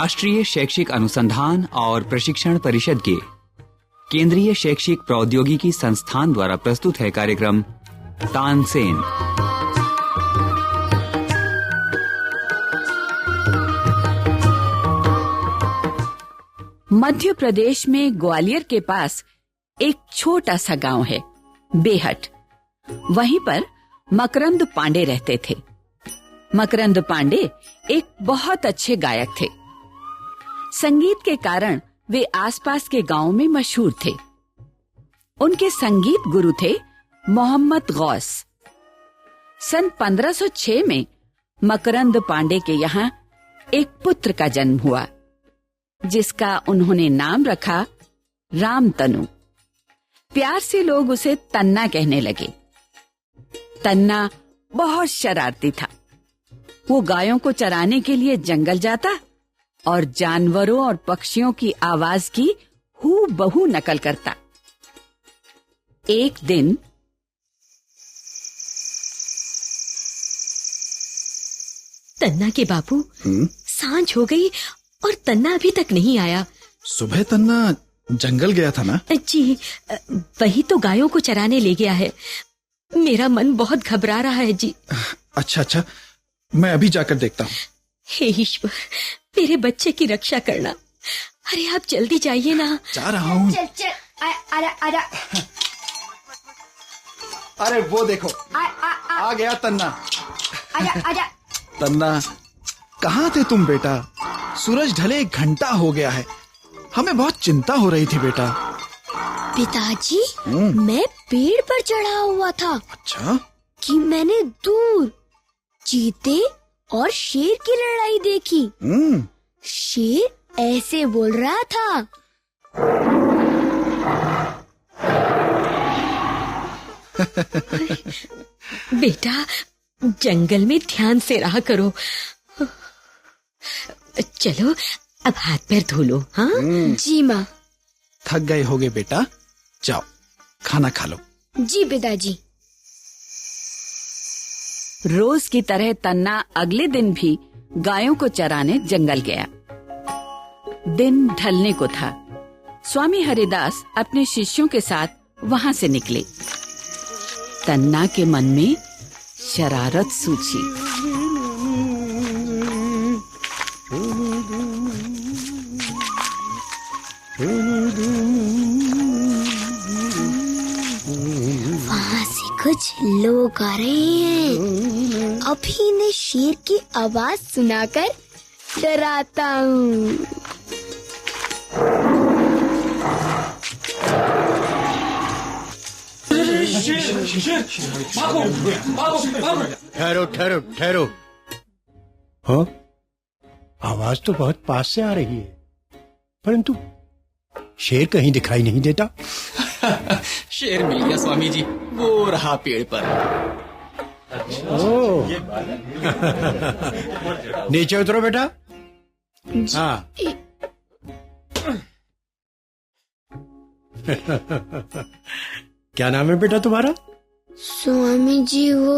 राष्ट्रीय शैक्षिक अनुसंधान और प्रशिक्षण परिषद के केंद्रीय शैक्षिक प्रौद्योगिकी संस्थान द्वारा प्रस्तुत है कार्यक्रम तानसेन। मध्य प्रदेश में ग्वालियर के पास एक छोटा सा गांव है, बेहट। वहीं पर मकरंद पांडे रहते थे। मकरंद पांडे एक बहुत अच्छे गायक थे। संगीत के कारण वे आसपास के गांवों में मशहूर थे। उनके संगीत गुरु थे मोहम्मद गौस। सन 1506 में मकरंद पांडे के यहाँ एक पुत्र का जन्म हुआ, जिसका उन्होंने नाम रखा रामतनु। प्यार से लोग उसे तन्ना कहने लगे। तन्ना बहुत शरारती था। वो गायों को चराने के लिए जंगल जाता और जानवरों और पक्षियों की आवाज की हूबहू नकल करता। एक दिन तन्ना के बापू, सांझ हो गई और तन्ना अभी तक नहीं आया। सुबह तन्ना जंगल गया था ना? जी, वही तो गायों को चराने ले गया है। मेरा मन बहुत घबरा रहा है जी। अच्छा, मैं अभी जाकर देखता हूँ। हे ईश्वर, मेरे बच्चे की रक्षा करना। अरे आप जल्दी जाइए ना। जा रहा हूँ। चल आजा। अरे वो देखो, आ गया तन्ना। आजा। तन्ना, कहाँ थे तुम बेटा? सूरज ढले 1 घंटा हो गया है। हमें बहुत चिंता हो रही थी बेटा। पिताजी, मैं पेड़ पर चढ़ा हुआ था। अच्छा? कि मैंने दूर चीते और शेर की लड़ाई देखी। शेर ऐसे बोल रहा था, बेटा जंगल में ध्यान से रहा करो। चलो अब हाथ पैर धो लो। हाँ जी माँ। थक गए होगे बेटा, जाओ खाना खा लो। जी पिताजी। रोज की तरह तन्ना अगले दिन भी गायों को चराने जंगल गया। दिन ढलने को था। स्वामी हरिदास अपने शिष्यों के साथ वहां से निकले। तन्ना के मन में शरारत सूझी। वहाँ से कुछ लोग आ रहे हैं। अभी इन्हें शेर की आवाज सुनाकर डराता हूँ। ठहरो। हाँ, आवाज तो बहुत पास से आ रही है, परंतु शेर कहीं दिखाई नहीं देता। शेर मिल गया स्वामी जी, वो रहा पेड़ पर। ओह, नीचे उतरो बेटा। हाँ। क्या नाम है बेटा तुम्हारा? स्वामी जी, वो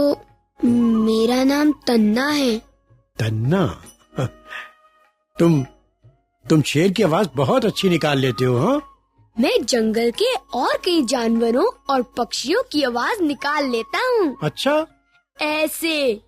मेरा नाम तन्ना है। तन्ना? तुम शेर की आवाज बहुत अच्छी निकाल लेते हो। हाँ, मैं जंगल के और कई जानवरों और पक्षियों की आवाज निकाल लेता हूँ। अच्छा? ऐसे।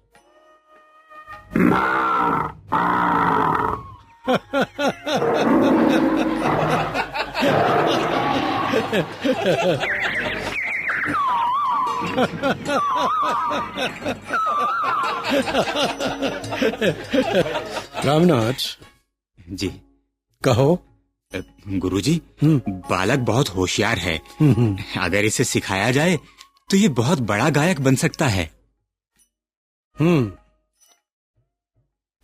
रामनाथ जी कहो। गुरुजी, बालक बहुत होशियार है। अगर इसे सिखाया जाए तो ये बहुत बड़ा गायक बन सकता है।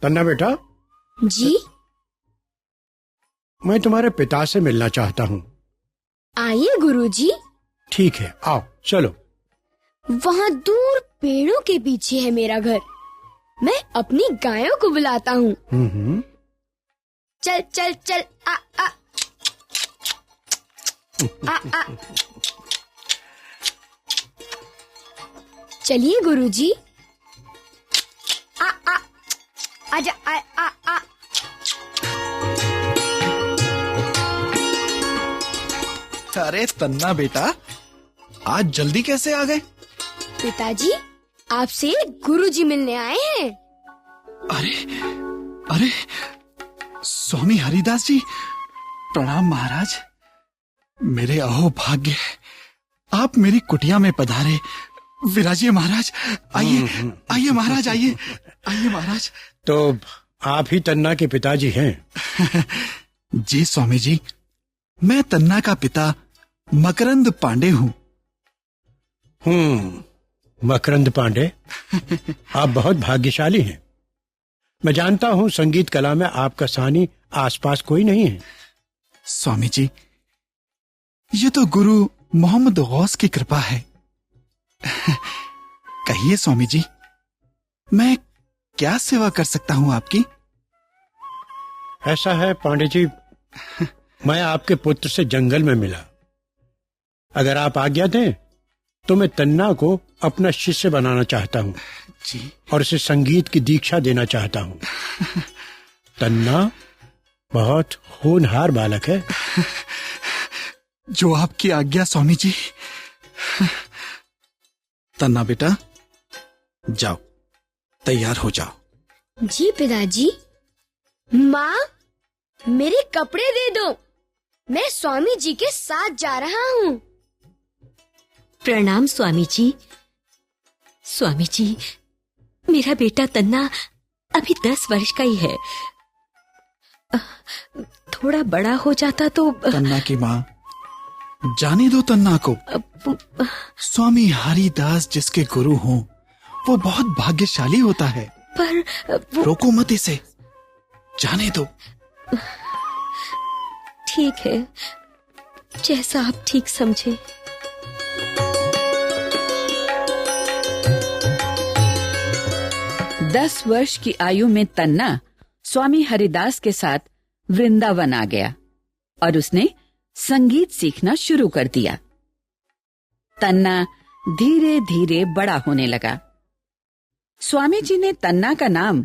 तन्ना बेटा। जी? मैं तुम्हारे पिता से मिलना चाहता हूँ। आइए गुरुजी। ठीक है, आओ चलो। वहाँ दूर पेड़ों के पीछे है मेरा घर। मैं अपनी गायों को बुलाता हूँ। चल चल चल, आ आ आ आ। चलिए गुरुजी। आ आ आजा आ आ आ। अरे तन्ना बेटा, आज जल्दी कैसे आ गए? पिताजी, आपसे गुरुजी मिलने आए हैं। अरे अरे, स्वामी हरिदास जी, प्रणाम महाराज। मेरे अहो भाग्य, आप मेरी कुटिया में पधारे। विराजिए महाराज, आइए आइए महाराज, आइए आइए महाराज। तो आप ही तन्ना के पिताजी हैं? जी स्वामी जी, मैं तन्ना का पिता मकरंद पांडे हूँ। मकरंद पांडे, आप बहुत भाग्यशाली हैं। मैं जानता हूँ संगीत कला में आपका सानी आसपास कोई नहीं है। स्वामी जी, ये तो गुरु मोहम्मद गौस की कृपा है। कहिए स्वामी जी, मैं क्या सेवा कर सकता हूँ आपकी? ऐसा है पांडे जी, मैं आपके पुत्र से जंगल में मिला। अगर आप आज्ञा दें तो मैं तन्ना को अपना शिष्य बनाना चाहता हूँ जी, और उसे संगीत की दीक्षा देना चाहता हूँ। तन्ना बहुत होनहार बालक है। जो आपकी आज्ञा स्वामी जी। तन्ना बेटा, जाओ, तैयार हो जाओ। जी पिताजी। माँ, मेरे कपड़े दे दो, मैं स्वामी जी के साथ जा रहा हूँ। प्रणाम स्वामी जी। स्वामी जी, मेरा बेटा तन्ना अभी 10 वर्ष का ही है। थोड़ा बड़ा हो जाता तो। तन्ना की माँ, जाने दो तन्ना को। स्वामी हरिदास जिसके गुरु हों, वो बहुत भाग्यशाली होता है। पर रोको मत इसे, जाने दो। ठीक है, जैसा आप ठीक समझे। दस वर्ष की आयु में तन्ना स्वामी हरिदास के साथ वृंदावन आ गया और उसने संगीत सीखना शुरू कर दिया। तन्ना धीरे धीरे बड़ा होने लगा। स्वामी जी ने तन्ना का नाम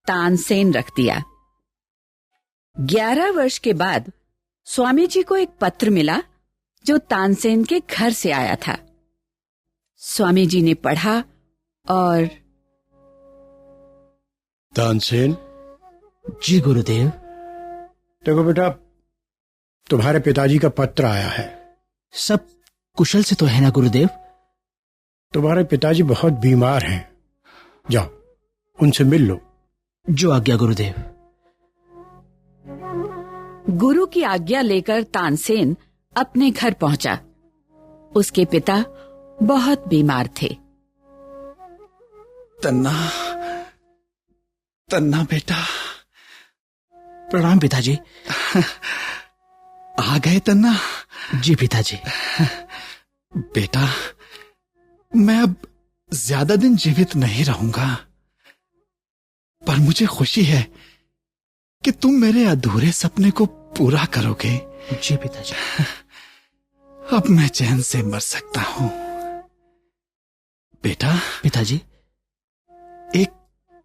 तानसेन रख दिया। 11 वर्ष के बाद स्वामी जी को एक पत्र मिला जो तानसेन के घर से आया था। स्वामी जी ने पढ़ा और तानसेन। जी गुरुदेव। देखो बेटा, तुम्हारे पिताजी का पत्र आया है। सब कुशल से तो है ना गुरुदेव? तुम्हारे पिताजी बहुत बीमार हैं, जाओ उनसे मिल लो। जो आज्ञा गुरुदेव। गुरु की आज्ञा लेकर तानसेन अपने घर पहुंचा। उसके पिता बहुत बीमार थे। तन्ना, तन्ना बेटा। प्रणाम पिताजी। आ गए तन्ना? जी पिताजी। बेटा, मैं अब ज्यादा दिन जीवित नहीं रहूंगा, पर मुझे खुशी है कि तुम मेरे अधूरे सपने को पूरा करोगे। जी पिताजी। अब मैं चैन से मर सकता हूं। बेटा। पिताजी। एक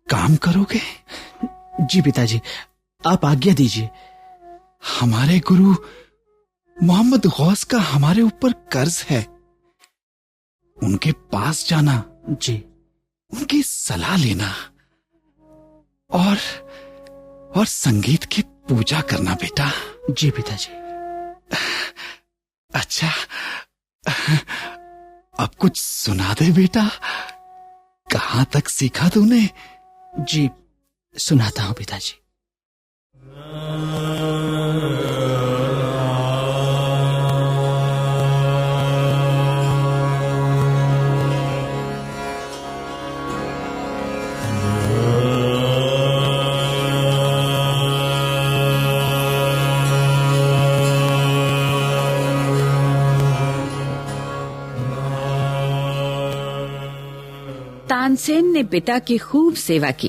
काम करोगे? जी पिताजी, आप आज्ञा दीजिए। हमारे गुरु मोहम्मद गौस का हमारे ऊपर कर्ज है। उनके पास जाना, जी, उनकी सलाह लेना और संगीत की पूजा करना बेटा। जी पिताजी। अच्छा, अब कुछ सुना दे बेटा। कहां तक सीखा तूने? जी, सुनाता हूं पिताजी। तानसेन ने पिता की खूब सेवा की।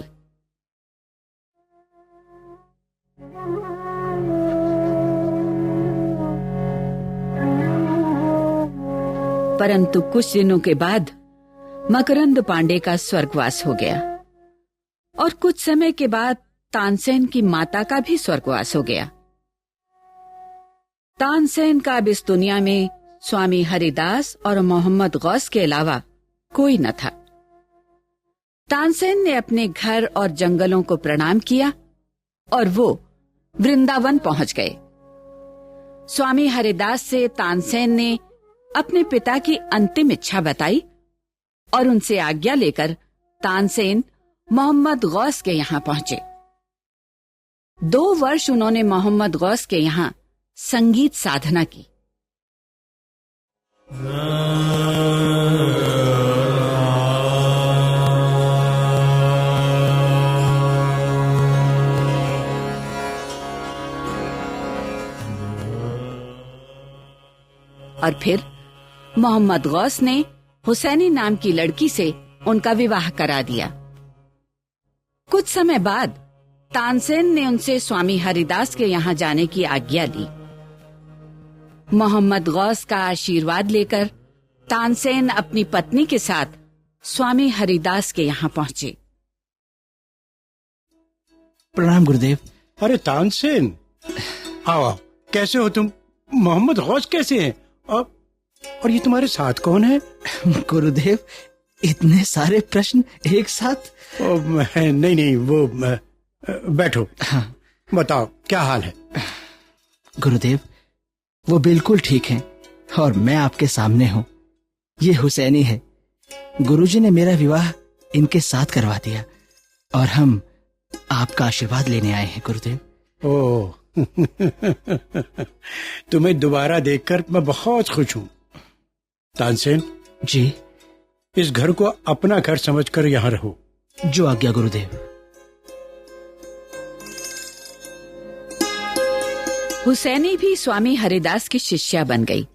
परंतु कुछ दिनों के बाद मकरंद पांडे का स्वर्गवास हो गया और कुछ समय के बाद तानसेन की माता का भी स्वर्गवास हो गया। तानसेन का अब इस दुनिया में स्वामी हरिदास और मोहम्मद गौस के अलावा कोई न था। तानसेन ने अपने घर और जंगलों को प्रणाम किया और वो वृंदावन पहुंच गए। स्वामी हरिदास से तानसेन ने अपने पिता की अंतिम इच्छा बताई और उनसे आज्ञा लेकर तानसेन मोहम्मद गौस के यहां पहुंचे। 2 वर्ष उन्होंने मोहम्मद गौस के यहां संगीत साधना की। और फिर मोहम्मद गौस ने हुसैनी नाम की लड़की से उनका विवाह करा दिया। कुछ समय बाद तानसेन ने उनसे स्वामी हरिदास के यहां जाने की आज्ञा ली। मोहम्मद गौस का आशीर्वाद लेकर तानसेन अपनी पत्नी के साथ स्वामी हरिदास के यहां पहुंचे। प्रणाम गुरुदेव। अरे तानसेन, आओ आओ, कैसे हो तुम? मोहम्मद गौस कैसे हैं? और ये तुम्हारे साथ कौन है? गुरुदेव, इतने सारे प्रश्न एक साथ? नहीं, वो बैठो। हाँ। बताओ क्या हाल है? गुरुदेव, वो बिल्कुल ठीक हैं और मैं आपके सामने हूँ। ये हुसैनी है। गुरुजी ने मेरा विवाह इनके साथ करवा दिया और हम आपका आशीर्वाद लेने आए हैं गुरुदेव। ओह तुम्हें दोबारा देखकर मैं बहुत खुश हूँ। तानसेन जी, इस घर को अपना घर समझकर यहाँ रहो। जो आज्ञा गुरुदेव। हुसैनी भी स्वामी हरिदास की शिष्या बन गई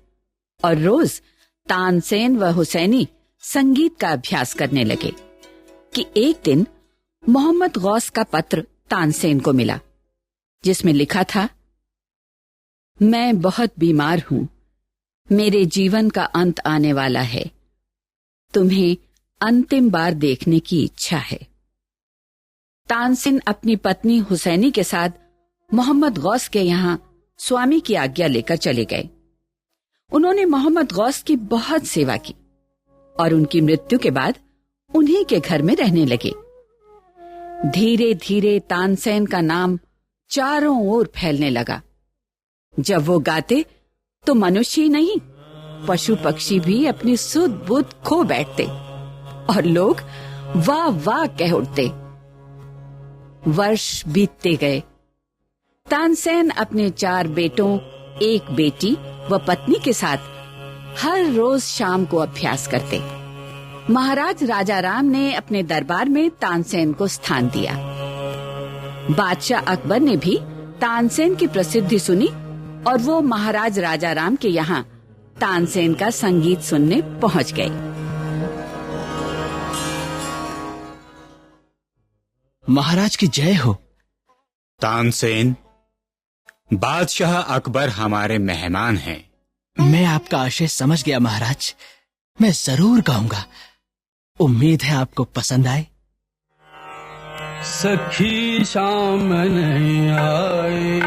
और रोज तानसेन व हुसैनी संगीत का अभ्यास करने लगे कि एक दिन मोहम्मद गौस का पत्र तानसेन को मिला, जिसमें लिखा था, मैं बहुत बीमार हूं, मेरे जीवन का अंत आने वाला है, तुम्हें अंतिम बार देखने की इच्छा है। तानसेन अपनी पत्नी हुसैनी के साथ मोहम्मद गौस के यहां स्वामी की आज्ञा लेकर चले गए। उन्होंने मोहम्मद गौस की बहुत सेवा की और उनकी मृत्यु के बाद उन्हीं के घर में रहने लगे। धीरे धीरे तानसेन का नाम चारों ओर फैलने लगा। जब वो गाते तो मनुष्य ही नहीं, पशु पक्षी भी अपनी सुध बुध खो बैठते और लोग वाह वाह कह उठते। वर्ष बीतते गए। तानसेन अपने 4 बेटों, 1 बेटी व पत्नी के साथ हर रोज शाम को अभ्यास करते। महाराज राजाराम ने अपने दरबार में तानसेन को स्थान दिया। बादशाह अकबर ने भी तानसेन की प्रसिद्धि सुनी और वो महाराज राजाराम के यहाँ तानसेन का संगीत सुनने पहुंच गए। महाराज की जय हो। तानसेन, बादशाह अकबर हमारे मेहमान हैं। मैं आपका आशय समझ गया महाराज। मैं जरूर गाऊंगा। उम्मीद है आपको पसंद आए। सखी शाम नहीं आए,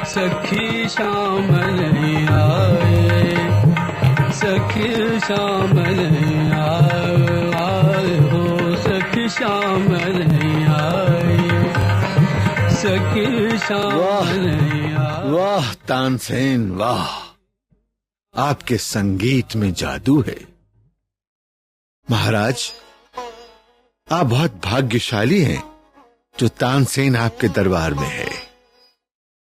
सखी शाम नहीं आए, सखी शाम नहीं आए हो, सखी शाम नहीं आए, सखी शाम नहीं आए। वाह तानसेन वाह, आपके संगीत में जादू है। महाराज, आप बहुत भाग्यशाली हैं जो तानसेन आपके दरबार में है।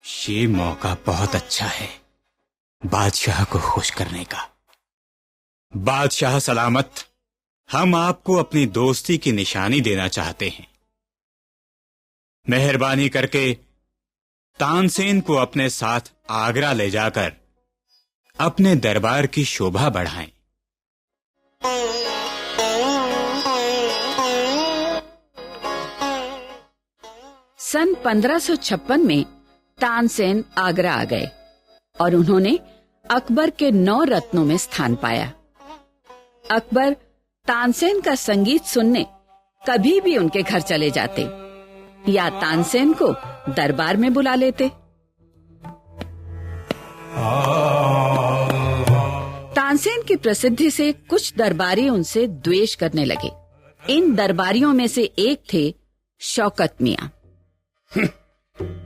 ये मौका बहुत अच्छा है बादशाह को खुश करने का। बादशाह सलामत, हम आपको अपनी दोस्ती की निशानी देना चाहते हैं। मेहरबानी करके तानसेन को अपने साथ आगरा ले जाकर अपने दरबार की शोभा बढ़ाएं। सन 1556 में तानसेन आगरा आ गए और उन्होंने अकबर के 9 रत्नों में स्थान पाया। अकबर तानसेन का संगीत सुनने कभी भी उनके घर चले जाते या तानसेन को दरबार में बुला लेते। तानसेन की प्रसिद्धि से कुछ दरबारी उनसे द्वेष करने लगे। इन दरबारियों में से एक थे शौकत मियां।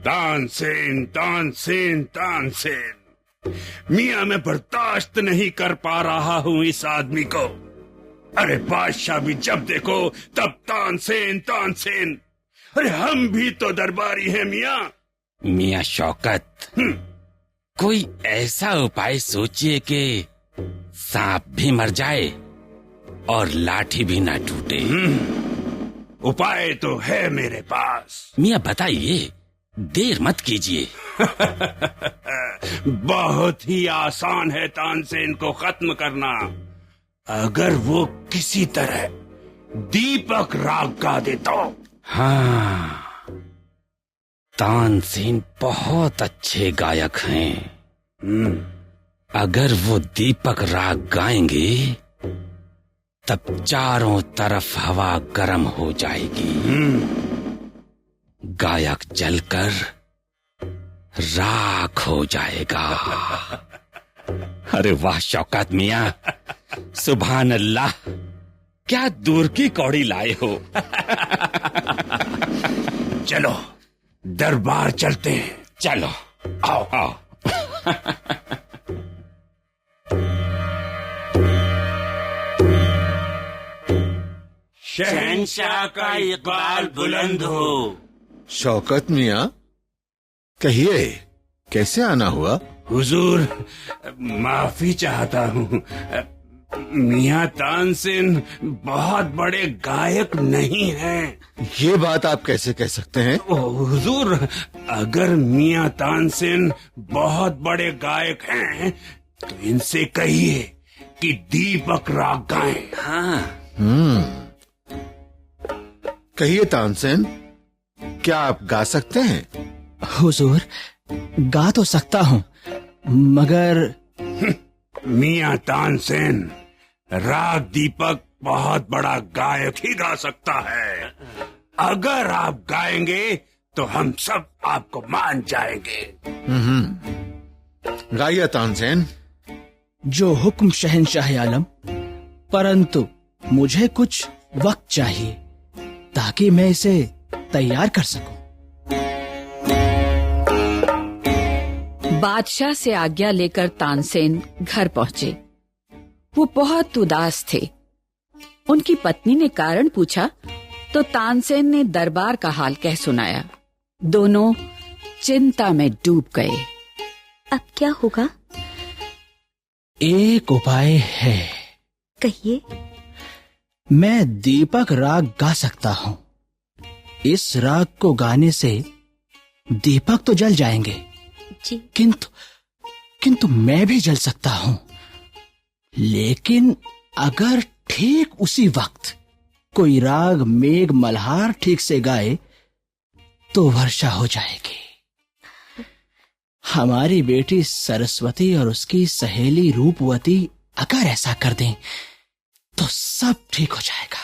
तानसेन तानसेन तानसेन, मियां मैं बर्दाश्त नहीं कर पा रहा हूँ इस आदमी को। अरे बादशाह भी जब देखो तब तानसेन तानसेन। अरे हम भी तो दरबारी हैं मियां। मियां शौकत, कोई ऐसा उपाय सोचिए कि सांप भी मर जाए और लाठी भी ना टूटे। उपाय तो है मेरे पास। मियां बताइए, देर मत कीजिए। बहुत ही आसान है तानसेन को खत्म करना। अगर वो किसी तरह दीपक राग गा दे तो। हाँ, तानसेन बहुत अच्छे गायक हैं। अगर वो दीपक राग गाएंगे तब चारों तरफ हवा गर्म हो जाएगी। गायक जलकर राख हो जाएगा। अरे वाह शौकत मियां, सुभान अल्लाह, क्या दूर की कौड़ी लाए हो। चलो दरबार चलते हैं। चलो आओ आओ। शहंशाह का इकबाल बुलंद हो। शौकत मियां, कहिए कैसे आना हुआ? हुजूर, माफी चाहता हूँ। मियां तानसेन बहुत बड़े गायक नहीं हैं। ये बात आप कैसे कह सकते हैं? हुजूर, अगर मियां तानसेन बहुत बड़े गायक हैं तो इनसे कहिए कि दीपक राग गाएं। हाँ। कहिए तानसेन, क्या आप गा सकते हैं? हुजूर, गा तो सकता हूँ, मगर मियां तानसेन राग दीपक बहुत बड़ा गायक ही गा सकता है। अगर आप गाएंगे तो हम सब आपको मान जाएंगे। गाइए तानसेन। जो हुक्म शहंशाह आलम, परंतु मुझे कुछ वक्त चाहिए ताकि मैं इसे तैयार कर सकूं। बादशाह से आज्ञा लेकर तानसेन घर पहुंचे। वो बहुत उदास थे। उनकी पत्नी ने कारण पूछा तो तानसेन ने दरबार का हाल कह सुनाया। दोनों चिंता में डूब गए। अब क्या होगा? एक उपाय है। कहिए। मैं दीपक राग गा सकता हूँ। इस राग को गाने से दीपक तो जल जाएंगे, जी, किंतु मैं भी जल सकता हूँ। लेकिन अगर ठीक उसी वक्त कोई राग मेघ मल्हार ठीक से गाए तो वर्षा हो जाएगी। हमारी बेटी सरस्वती और उसकी सहेली रूपवती अगर ऐसा कर दें तो सब ठीक हो जाएगा।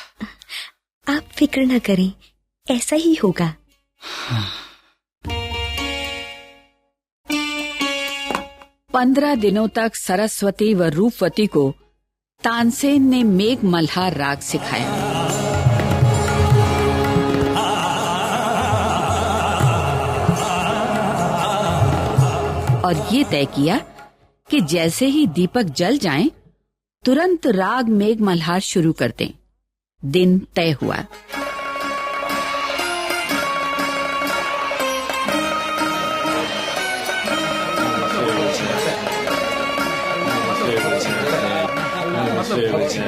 आप फिक्र न करें, ऐसा ही होगा। 15 दिनों तक सरस्वती व रूपवती को तानसेन ने मेघ मल्हार राग सिखाया। और ये तय किया कि जैसे ही दीपक जल जाएं, तुरंत राग मेघ मल्हार शुरू कर दें। दिन तय हुआ।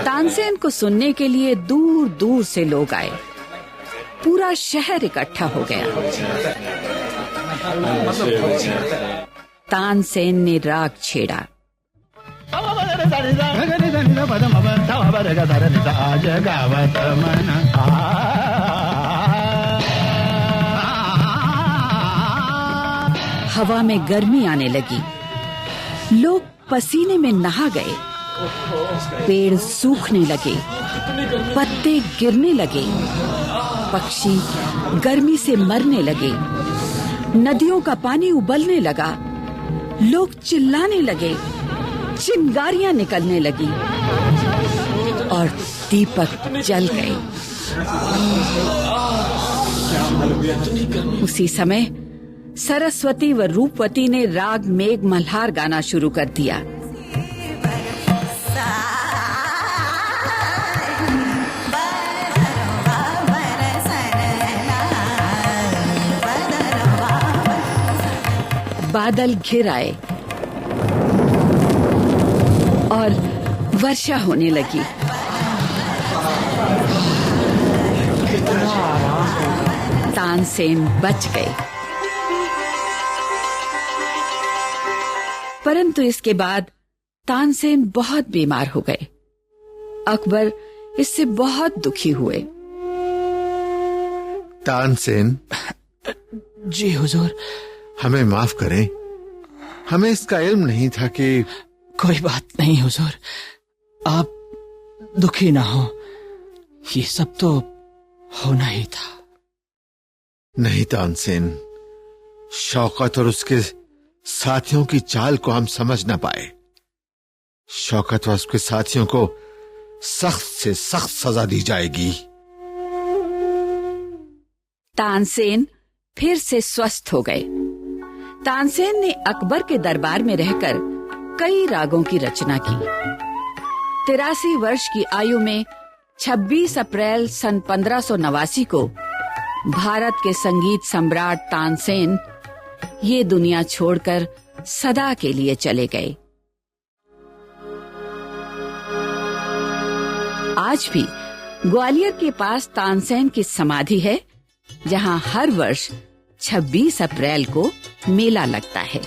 तानसेन को सुनने के लिए दूर दूर से लोग आए। पूरा शहर इकट्ठा हो गया। तानसेन ने राग छेड़ा। हवा में गर्मी आने लगी। लोग पसीने में नहा गए। पेड़ सूखने लगे, पत्ते गिरने लगे, पक्षी गर्मी से मरने लगे, नदियों का पानी उबलने लगा, लोग चिल्लाने लगे, चिंगारियां निकलने लगी और दीपक जल गए। उसी समय सरस्वती व रूपवती ने राग मेघ मल्हार गाना शुरू कर दिया। बादल घिर आए और वर्षा होने लगी। तानसेन बच गए, परंतु इसके बाद तानसेन बहुत बीमार हो गए। अकबर इससे बहुत दुखी हुए। तानसेन, जी हुजूर। हमें माफ करें, हमें इसका इल्म नहीं था कि। कोई बात नहीं हुजूर, आप दुखी ना हो, ये सब तो होना ही था। नहीं तानसेन, शौकत और उसके साथियों की चाल को हम समझ न पाए। शौकत और उसके साथियों को सख्त से सख्त सजा दी जाएगी। तानसेन फिर से स्वस्थ हो गए। तानसेन ने अकबर के दरबार में रहकर कई रागों की रचना की। 83 वर्ष की आयु में 26 अप्रैल सन 1589 को भारत के संगीत सम्राट तानसेन ये दुनिया छोड़कर सदा के लिए चले गए। आज भी ग्वालियर के पास तानसेन की समाधि है, जहां हर वर्ष 26 अप्रैल को मेला लगता है।